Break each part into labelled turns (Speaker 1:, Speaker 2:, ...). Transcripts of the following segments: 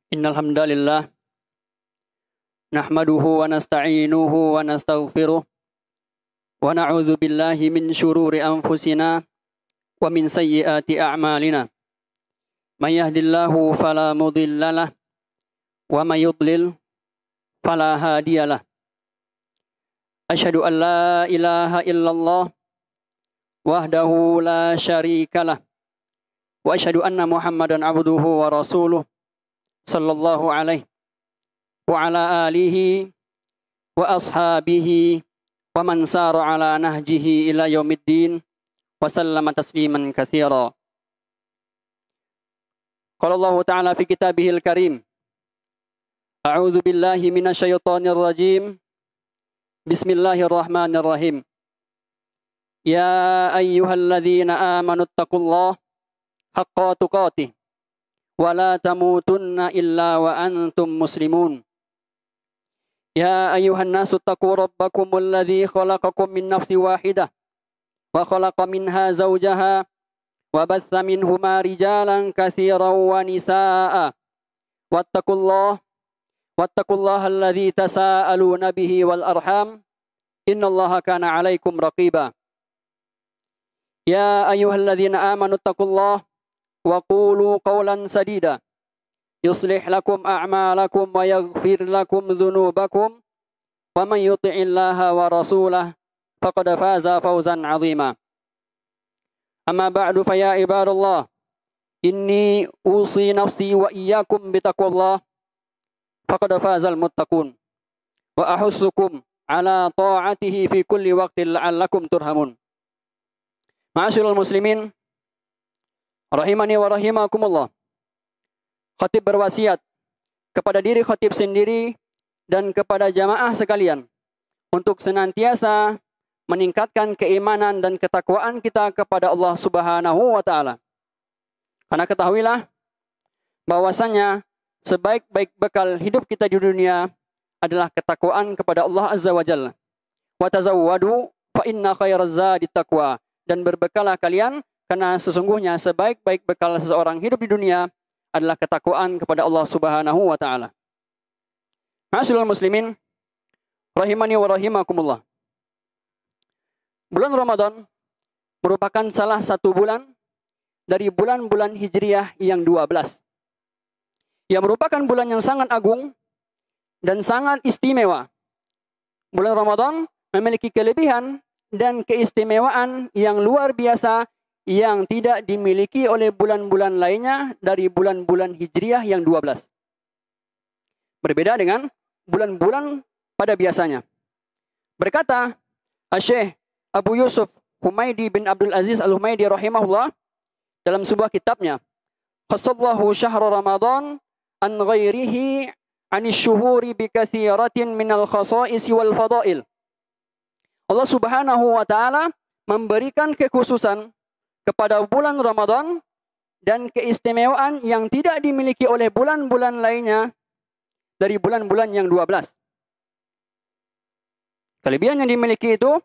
Speaker 1: Innal hamdalillah nahmaduhu wa nasta'inuhu wa nastaghfiruh wa na'udzu billahi min shururi anfusina wa min sayyiati a'malina. May yahdihillahu fala mudhillalah wa may yudlil fala hadiyalah. Asyhadu an la ilaha illallah wahdahu la syarikalah wa asyhadu anna Muhammadan abduhu wa rasuluh sallallahu alaihi wa ala alihi wa ashabihi wa man sara ala nahjihi ila yaumiddin wa sallama tasliman katsira. Qala Allah Ta'ala fi kitabihil karim, a'udzu billahi minasy syaithanir rajim. Bismillahirrahmanirrahim. Ya ayyuhalladzina amanu taqullaha haqqa tuqatih wa la tamutunna illa wa antum muslimun. Ya ayyuhan nasu taqu rabbakumul ladzi khalaqakum min nafsin wahidah wa khalaqa minha zawjaha wa batha minhuma rijalan katsiran wa nisaa'a wattaqullaha alladzi tasaaluna bihi wal arham innallaha kana 'alaikum raqiba. Ya ayyuhalladzina amanu taqullaha wa qulu qawlan sadida yuslih lakum a'malakum wa yaghfir lakum dhunubakum wa man yuti'illaha wa rasulahu faqad faza fawzan 'azima. Amma ba'du fa ya ibadallah, inni usi nafsi wa iyyakum bitaqwallah faqad fazal muttaqun wa ahussukum ala ta'atihi fi kulli waqtin la'allakum turhamun. Ma'asyiral muslimin rahimani wa rahimakumullah. Khatib berwasiat kepada diri khatib sendiri dan kepada jamaah sekalian untuk senantiasa meningkatkan keimanan dan ketakwaan kita kepada Allah Subhanahu wa taala. Karena ketahuilah bahwasanya sebaik-baik bekal hidup kita di dunia adalah ketakwaan kepada Allah Azza wa Jalla. Wa tazawwadu fa inna khairaz zadi taqwa. Dan berbekalah kalian karena sesungguhnya sebaik-baik bekal seseorang hidup di dunia adalah ketakwaan kepada Allah Subhanahu wa taala. Ma'asyiral muslimin rahimani wa rahimakumullah. Bulan Ramadan merupakan salah satu bulan dari bulan-bulan Hijriah yang 12. Yang merupakan bulan yang sangat agung dan sangat istimewa. Bulan Ramadan memiliki kelebihan dan keistimewaan yang luar biasa yang tidak dimiliki oleh bulan-bulan lainnya dari bulan-bulan Hijriah yang 12. Berbeda dengan bulan-bulan pada biasanya. Berkata Syekh Abu Yusuf Humaydi bin Abdul Aziz Al-Humaydi rahimahullah dalam sebuah kitabnya, Khassallahu syahra Ramadan an ghairihi anis syuhuri bi katsiratin minal khasa'is wal fadail. Allah Subhanahu wa taala memberikan kekhususan kepada bulan Ramadan dan keistimewaan yang tidak dimiliki oleh bulan-bulan lainnya dari bulan-bulan yang 12. Kelebihan yang dimiliki itu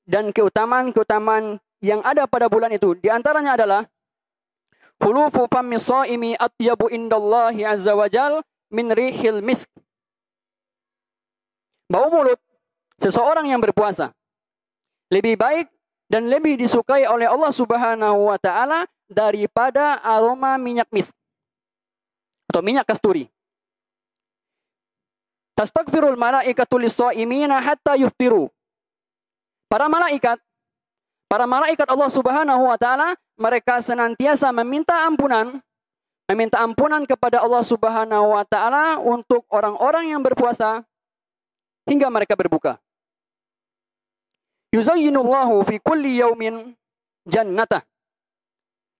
Speaker 1: dan keutamaan-keutamaan yang ada pada bulan itu di antaranya adalah khulufu fammi shaimi atyabu indallahi azza wajal min rihil misk. Bau mulut seseorang yang berpuasa lebih baik dan lebih disukai oleh Allah Subhanahu wa taala daripada aroma minyak misk atau minyak kasturi. Tastaghfirul malaikatu lis-shaimina hatta yuftiru. Para malaikat Allah Subhanahu wa taala mereka senantiasa meminta ampunan kepada Allah Subhanahu wa taala untuk orang-orang yang berpuasa hingga mereka berbuka. Yuzayyinullahu fi kulli yaumin jannatah.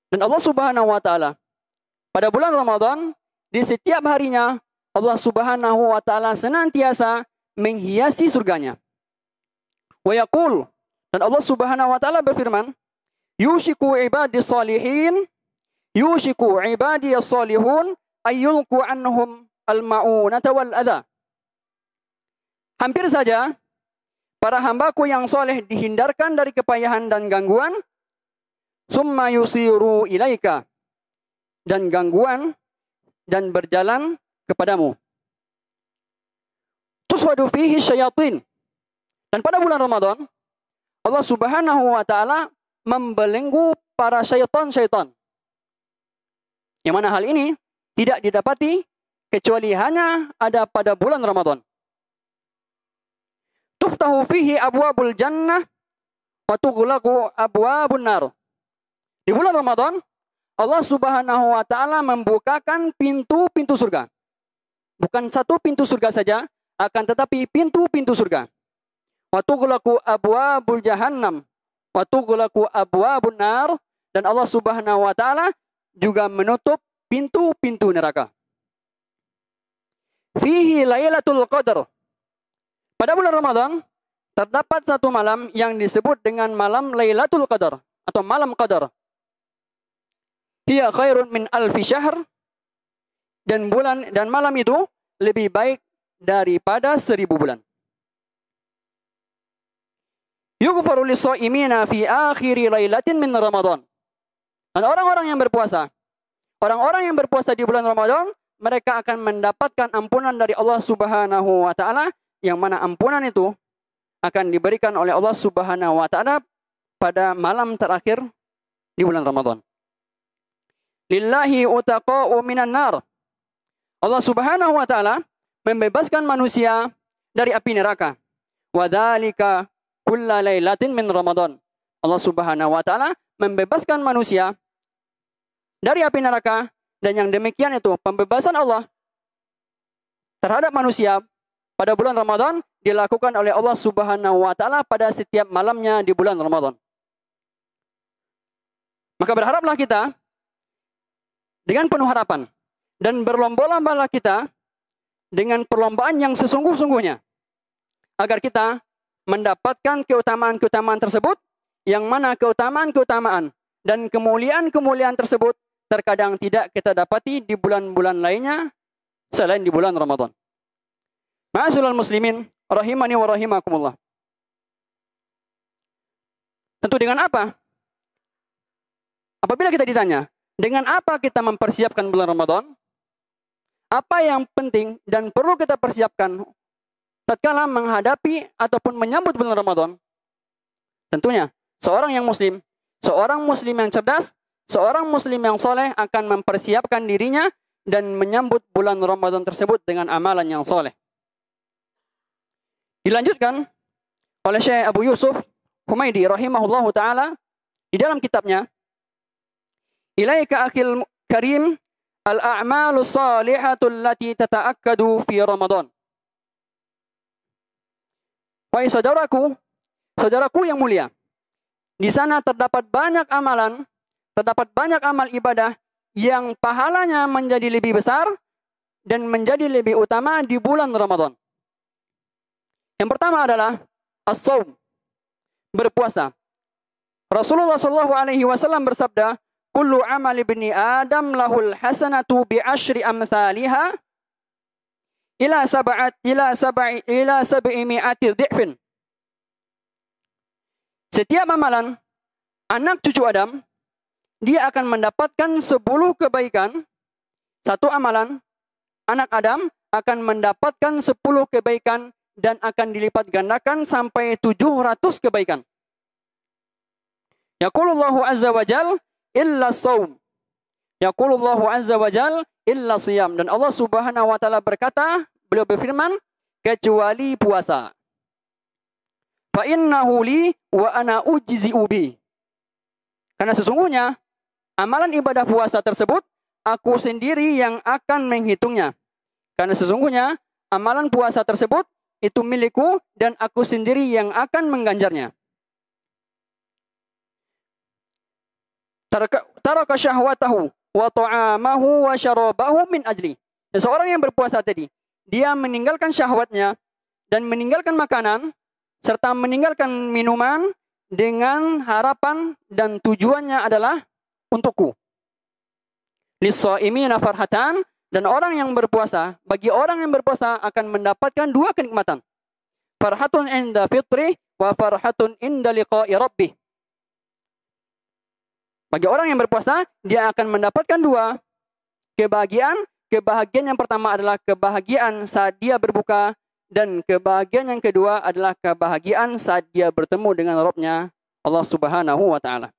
Speaker 1: Dan Allah Subhanahu wa taala pada bulan Ramadan di setiap harinya Allah Subhanahu wa taala senantiasa menghiasi surganya. Wa yaqul, dan Allah Subhanahu wa taala berfirman, yushiku ibadis salihin salihun ayyulqu anhum al-ma'unata wal adha. Hampir saja para hambaku yang soleh dihindarkan dari kepayahan dan gangguan, summa yusiru ilaika, dan gangguan dan berjalan kepadamu. Tuswadu fihi syayatin. Dan pada bulan Ramadan, Allah Subhanahu wa taala membelenggu para syaitan-syaitan. Yang mana hal ini tidak didapati kecuali hanya ada pada bulan Ramadan. Tuftahu fihi abwabul jannah wa tughlaqu abwabun nar. Di bulan Ramadan, Allah Subhanahu wa taala membukakan pintu-pintu surga. Bukan satu pintu surga saja, akan tetapi pintu-pintu surga. Wa tughlaqu abwabul jahannam wa tughlaqu abwabun nar, dan Allah Subhanahu wa taala juga menutup pintu-pintu neraka. Fihi lailatul qadar. Pada bulan Ramadan terdapat satu malam yang disebut dengan malam Lailatul Qadar atau malam Qadar. Hiya khairun min alfi syahr, dan malam itu lebih baik daripada 1000 bulan. Yughfaru lis-shaimina fi akhiri lailatin min Ramadan. Dan orang-orang yang berpuasa di bulan Ramadan, mereka akan mendapatkan ampunan dari Allah Subhanahu wa taala, yang mana ampunan itu akan diberikan oleh Allah Subhanahu wa taala pada malam terakhir di bulan Ramadan. Lillahi utaqa'u minan nar. Allah Subhanahu wa taala membebaskan manusia dari api neraka. Wa dzalika kulla lailatin min Ramadan. Allah Subhanahu wa taala membebaskan manusia dari api neraka, dan yang demikian itu pembebasan Allah terhadap manusia pada bulan Ramadan dilakukan oleh Allah Subhanahu wa taala pada setiap malamnya di bulan Ramadan. Maka berharaplah kita dengan penuh harapan, dan berlomba-lombalah kita dengan perlombaan yang sesungguh-sungguhnya, agar kita mendapatkan keutamaan-keutamaan tersebut, yang mana keutamaan-keutamaan dan kemuliaan-kemuliaan tersebut terkadang tidak kita dapati di bulan-bulan lainnya selain di bulan Ramadan. Ma'asyiral muslimin, rahimani wa rahimakumullah. Tentu dengan apa? Apabila kita ditanya, dengan apa kita mempersiapkan bulan Ramadan? Apa yang penting dan perlu kita persiapkan tatkala menghadapi ataupun menyambut bulan Ramadan? Tentunya, seorang muslim yang cerdas, seorang muslim yang soleh akan mempersiapkan dirinya dan menyambut bulan Ramadan tersebut dengan amalan yang soleh. Dilanjutkan oleh Syekh Abu Yusuf Humaidi rahimahullahu taala di dalam kitabnya, Ilaika akhil karim al-a'malu salihatu allati tata'akkadu fi Ramadan. Wahai saudaraku yang mulia, di sana terdapat banyak amal ibadah yang pahalanya menjadi lebih besar dan menjadi lebih utama di bulan Ramadan. Yang pertama adalah as-shaum, berpuasa. Rasulullah SAW bersabda, "Kullu amal ibni Adam lahul hasanatu bi asyri amsalihha ila sab'i mi'ati dhi'fin." Setiap amalan anak cucu Adam, dia akan mendapatkan 10 kebaikan. Satu amalan anak Adam akan mendapatkan 10 kebaikan dan akan dilipat gandakan sampai 700 kebaikan. Yaqulullahu azza wa jal illa shaum. Yaqulullahu azza wa jal illa siyam. Dan Allah Subhanahu wa taala berkata, beliau berfirman, kecuali puasa. Fa innahu li wa ana ujzi'u bi. Karena sesungguhnya amalan ibadah puasa tersebut aku sendiri yang akan menghitungnya. Karena sesungguhnya amalan puasa tersebut itu milikku dan aku sendiri yang akan mengganjarnya. Taraka syahwatahu wa ta'amahu wa syarabahu min ajli. Dan seorang yang berpuasa tadi, dia meninggalkan syahwatnya dan meninggalkan makanan serta meninggalkan minuman dengan harapan dan tujuannya adalah untukku. Lis-shaimina farhatan. Dan orang yang berpuasa, bagi orang yang berpuasa akan mendapatkan 2 kenikmatan. Farhatun inda fitri wa farhatun inda liqa'i rabbih. Bagi orang yang berpuasa, dia akan mendapatkan 2 kebahagiaan. kebahagiaan yang pertama adalah kebahagiaan saat dia berbuka, dan kebahagiaan yang kedua adalah kebahagiaan saat dia bertemu dengan Rabb-Nya Allah Subhanahu wa taala.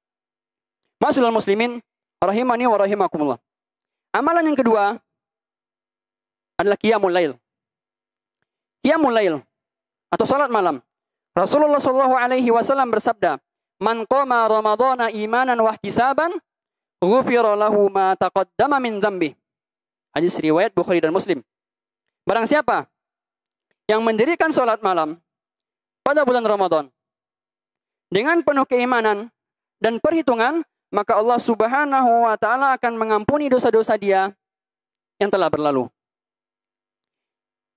Speaker 1: Ma'asyiral muslimin rahimani wa rahimakumullah. Amalan yang kedua adalah qiyamul lail. Qiyamul lail atau salat malam. Rasulullah sallallahu alaihi wasallam bersabda, "Man qama ramadhana imanan wa ihtisaban, ghufira lahu ma taqaddama min dzambi." Hadis riwayat Bukhari dan Muslim. Barang siapa yang mendirikan salat malam pada bulan Ramadan dengan penuh keimanan dan perhitungan, maka Allah Subhanahu wa taala akan mengampuni dosa-dosa dia yang telah berlalu.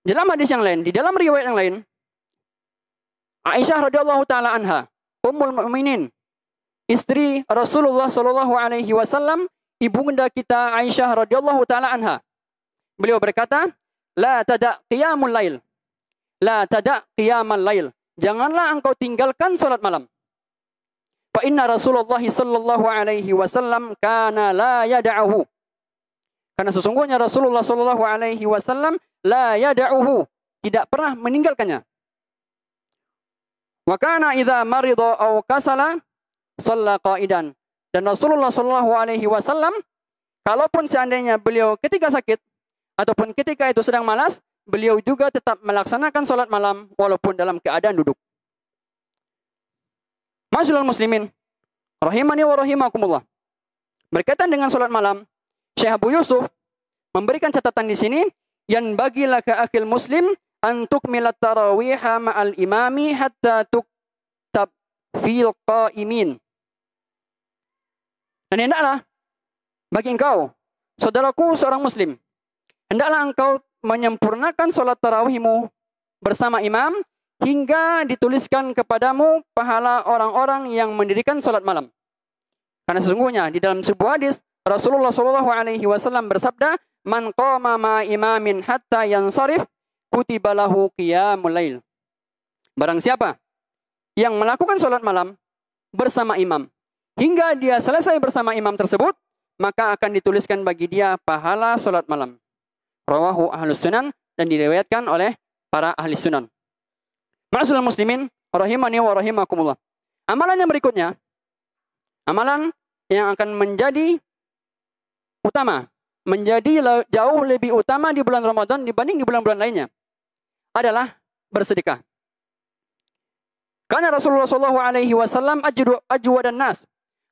Speaker 1: Dalam hadis yang lain, di dalam riwayat yang lain, Aisyah radhiyallahu taala anha, Ummul Mukminin, istri Rasulullah sallallahu alaihi wasallam, ibunda kita Aisyah radhiyallahu taala anha. Beliau berkata, "La tada' qiyamul lail." La tada' qiyamul lail. Janganlah engkau tinggalkan salat malam. Fa inna Rasulullah sallallahu alaihi wasallam kana la yada'uhu. Karena sesungguhnya Rasulullah sallallahu alaihi wasallam la yada'uhu, tidak pernah meninggalkannya. Wa kana idza marida aw kasala shalla qa'idan. Dan Rasulullah sallallahu alaihi wasallam, kalaupun seandainya beliau ketika sakit ataupun ketika itu sedang malas, beliau juga tetap melaksanakan salat malam walaupun dalam keadaan duduk. Ma'asyiral muslimin rahimani wa rahimakumullah. Berkaitan dengan salat malam, Syekh Abu Yusuf memberikan catatan di sini, "Yan bagi laka akhil muslim an tukmilat tarawiha ma'al imami hatta tuktab fil qa'imin." Dan hendaklah bagi engkau, saudaraku seorang muslim, hendaklah engkau menyempurnakan salat tarawihmu bersama imam hingga dituliskan kepadamu pahala orang-orang yang mendirikan salat malam. Karena sesungguhnya di dalam sebuah hadis Rasulullah sallallahu alaihi wasallam bersabda, "Man qama ma imamin hatta yansarif, kutiba lahu qiyamul lail." Barang siapa yang melakukan salat malam bersama imam hingga dia selesai bersama imam tersebut, maka akan dituliskan bagi dia pahala salat malam. Rawahu ahlus sunan, dan diriwayatkan oleh para ahli sunan. Ma'asyiral muslimin rahimani wa rahimakumullah. Amalan yang berikutnya, amalan yang akan menjadi utama, menjadi jauh lebih utama di bulan Ramadan dibanding di bulan-bulan lainnya, adalah bersedekah. Karena Rasulullah sallallahu alaihi wasallam ajwadan nas.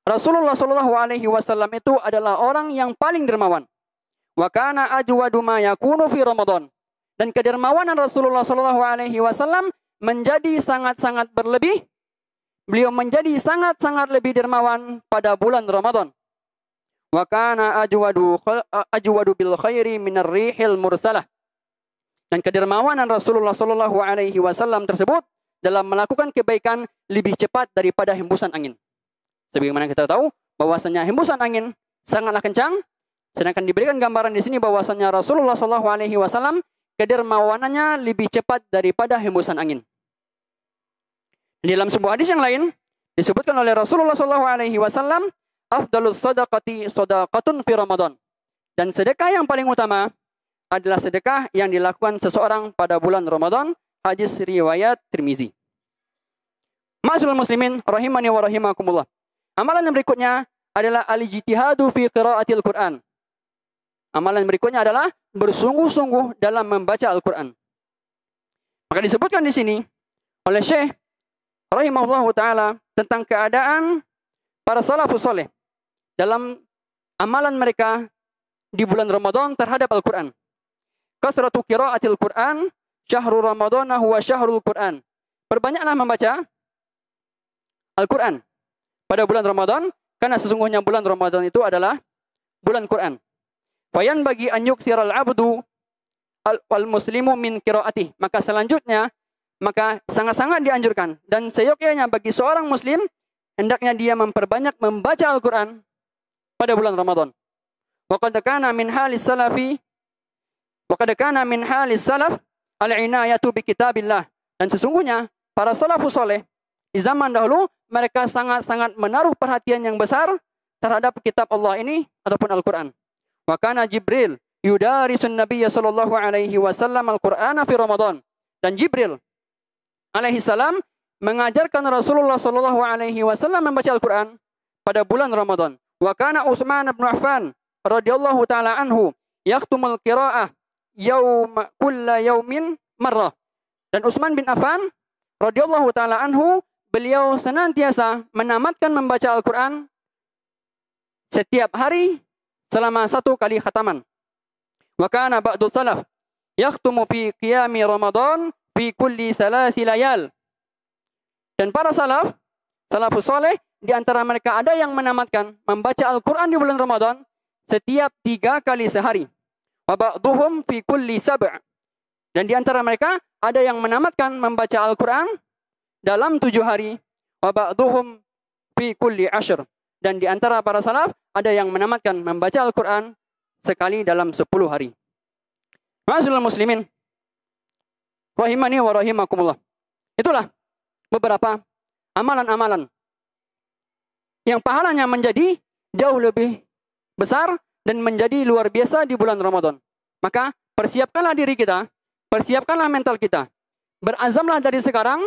Speaker 1: Rasulullah sallallahu alaihi wasallam itu adalah orang yang paling dermawan. Wa kana ajwadu ma yakunu fi Ramadan. Dan kedermawanan Rasulullah sallallahu alaihi wasallam menjadi sangat-sangat berlebih. Beliau menjadi sangat-sangat lebih dermawan pada bulan Ramadan. Wa kana ajwadu bil khairi minar rihil mursalah. Dan kedermawanan Rasulullah sallallahu alaihi wasallam tersebut dalam melakukan kebaikan lebih cepat daripada hembusan angin. Sebagaimana kita tahu bahwasanya hembusan angin sangatlah kencang, sedangkan diberikan gambaran di sini bahwasanya Rasulullah sallallahu alaihi wasallam kedermawanannya lebih cepat daripada hembusan angin. Di dalam sebuah hadis yang lain disebutkan oleh Rasulullah sallallahu alaihi wasallam, "Afdalus shadaqati shadaqatun fi Ramadan." Dan sedekah yang paling utama adalah sedekah yang dilakukan seseorang pada bulan Ramadan. Hadis riwayat Tirmizi. Ma'asyiral muslimin rahimani wa rahimakumullah. Amalan yang berikutnya adalah al-ijtihadu fi qiraatil Qur'an. Amalan berikutnya adalah bersungguh-sungguh dalam membaca Al-Quran. Maka disebutkan di sini oleh Syekh rahimahullahu ta'ala tentang keadaan para salafus saleh dalam amalan mereka di bulan Ramadan terhadap Al-Quran. Kasratu qiraatil Quran, syahrul Ramadana huwa syahrul Quran. Perbanyaklah membaca Al-Quran pada bulan Ramadan, karena sesungguhnya bulan Ramadan itu adalah bulan Quran. Fayan bagi an yukthiral abdu wal muslimu min qiraatih. Maka selanjutnya, maka sangat-sangat dianjurkan dan seyogyanya bagi seorang muslim hendaknya dia memperbanyak membaca Al-Quran pada bulan Ramadan. Wa qad kana min halis salafi wa qad kana min halis salaf al-inayatu bi kitabillah. Dan sesungguhnya para salafus saleh di zaman dahulu mereka sangat-sangat menaruh perhatian yang besar terhadap kitab Allah ini ataupun Al-Quran. Wa kana Jibril yudarisun Nabiy sallallahu alaihi wasallam al-Qur'ana fi Ramadan. Dan Jibril alaihi salam mengajarkan Rasulullah sallallahu alaihi wasallam membaca Al-Qur'an pada bulan Ramadan. Wa kana Utsman bin Affan radhiyallahu taala anhu yaktumul qiraah kulla yaumin marrah. Dan Utsman bin Affan radhiyallahu taala anhu, beliau senantiasa menamatkan membaca Al-Qur'an setiap hari selama 1 kali khataman. Wa kana ba'du salaf yakhtumu fi qiyami Ramadan fi kulli 3 layal. Dan para salafus saleh, di antara mereka ada yang menamatkan membaca Al-Qur'an di bulan Ramadan setiap 3 kali sehari. Wa ba'duhum fi kulli 7. Dan di antara mereka ada yang menamatkan membaca Al-Qur'an dalam 7 hari. Wa ba'duhum fi kulli 10. Dan di antara para salaf ada yang menamatkan membaca Al-Qur'an sekali dalam 10 hari. Ma'asyiral muslimin rahimani wa rahimakumullah. Itulah beberapa amalan-amalan yang pahalanya menjadi jauh lebih besar dan menjadi luar biasa di bulan Ramadan. Maka persiapkanlah diri kita, persiapkanlah mental kita. Berazamlah dari sekarang,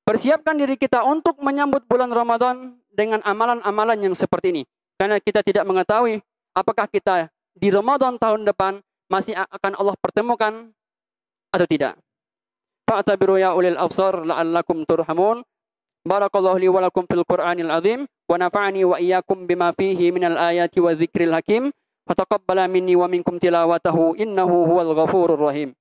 Speaker 1: persiapkan diri kita untuk menyambut bulan Ramadan dengan amalan-amalan yang seperti ini. Karena kita tidak mengetahui apakah kita di Ramadan tahun depan masih akan Allah pertemukan atau tidak. Fa'tabiru ya ulil absar la'allakum turhamun. Barakallahu li wa lakum fil Qur'anil azim wa nafa'ani wa iyyakum bima fihi minal ayati wa dzikril hakim. Fataqabbala minni wa minkum tilawatahu innahu huwal ghafurur rahim.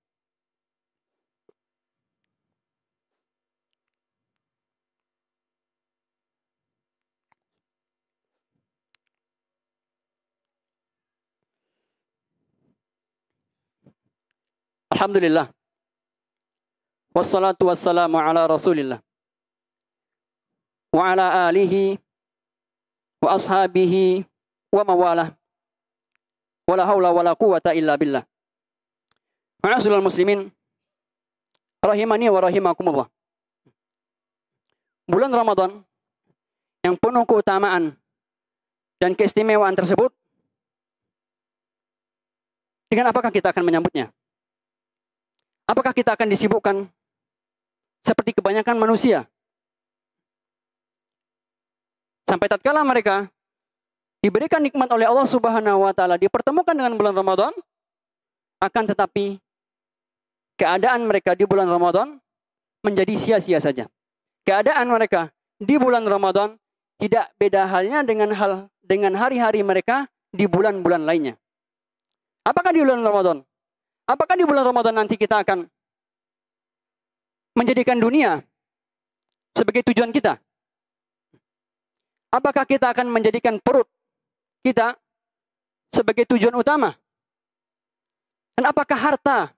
Speaker 1: Alhamdulillah. Wassalatu wassalamu ala Rasulillah. Wa ala alihi wa ashabihi wa mawalah. Wala haula wala quwata illa billah. Ma'asyiral muslimin rahimani wa rahimakumullah. Bulan Ramadan yang penuh keutamaan dan keistimewaan tersebut, dengan apakah kita akan menyambutnya? Apakah kita akan disibukkan seperti kebanyakan manusia? Sampai tatkala mereka diberikan nikmat oleh Allah Subhanahu wa taala, dipertemukan dengan bulan Ramadan, akan tetapi keadaan mereka di bulan Ramadan menjadi sia-sia saja. Keadaan mereka di bulan Ramadan tidak beda halnya dengan hari-hari mereka di bulan-bulan lainnya. Apakah di bulan Ramadan? Apakah di bulan Ramadan nanti kita akan menjadikan dunia sebagai tujuan kita? Apakah kita akan menjadikan perut kita sebagai tujuan utama? Dan apakah harta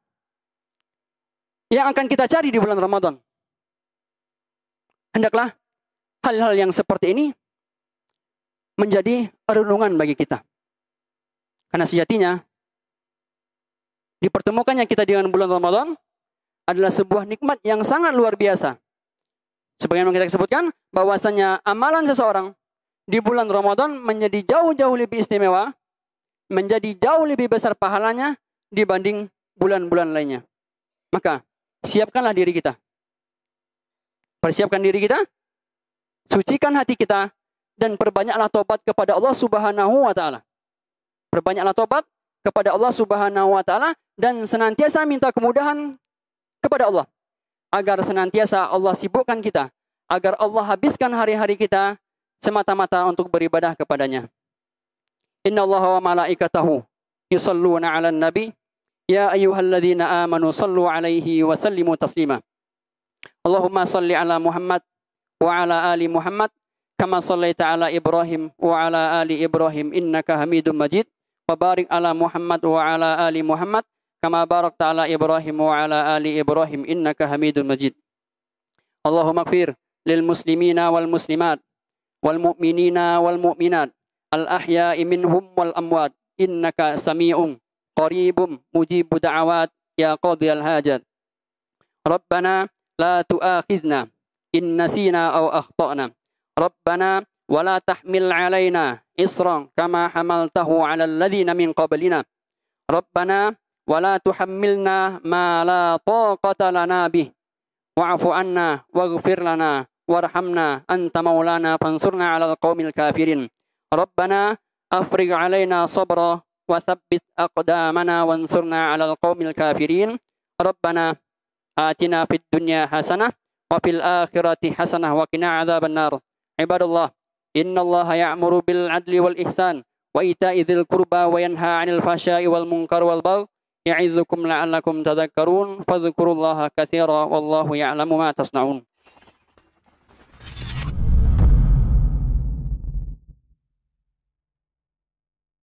Speaker 1: yang akan kita cari di bulan Ramadan? Hendaklah hal-hal yang seperti ini menjadi renungan bagi kita. Karena sejatinya dipertemukannya kita dengan bulan Ramadan adalah sebuah nikmat yang sangat luar biasa. Sebagaimana kita sebutkan, bahwasanya amalan seseorang di bulan Ramadan menjadi jauh-jauh lebih istimewa, menjadi jauh lebih besar pahalanya dibanding bulan-bulan lainnya. Maka, siapkanlah diri kita. Persiapkan diri kita, sucikan hati kita, dan perbanyaklah tobat kepada Allah Subhanahu wa taala. Perbanyaklah tobat kepada Allah Subhanahu wa taala dan senantiasa minta kemudahan kepada Allah agar senantiasa Allah sibukkan kita, agar Allah habiskan hari-hari kita semata-mata untuk beribadah kepadanya. Innallaha wa malaikatahu yusalluna 'alan nabi ya ayyuhalladzina amanu sallu 'alaihi wa sallimu taslima. Allahumma salli 'ala Muhammad wa 'ala ali Muhammad kama shallaita 'ala Ibrahim wa 'ala ali Ibrahim innaka Hamidum Majid. Barik ala Muhammad wa ala ali Muhammad kama barakta ala Ibrahim wa ala ali Ibrahim innaka Hamidum Majid. Allahumma ighfir lil muslimina wal muslimat wal mu'minina wal mu'minat al ahya'i minhum wal amwat innaka sami'un qaribum mujibud da'awat ya qadhiyal hajat. Rabbana la tu'akhidna in nasina aw akhtana. Rabbana wa la tahmil 'alaina isran kama hamaltahu 'alal ladzina min qablina. ربنا ولا تحملنا ما لا طاقة لنا به واعف عنا واغفر لنا وارحمنا أنت مولانا فانصرنا على القوم الكافرين ربنا أفرغ علينا صبرا وثبت أقدامنا وانصرنا على القوم الكافرين ربنا آتنا في الدنيا حسنة وفي الآخرة حسنة وقنا عذاب النار عباد الله إن الله يأمر بالعدل والإحسان وإيتاء ذي القربى وينهى عن الفحشاء والمنكر والبغي يعظكم لعلكم تذكرون فاذكروا الله كثيرا والله يعلم ما تصنعون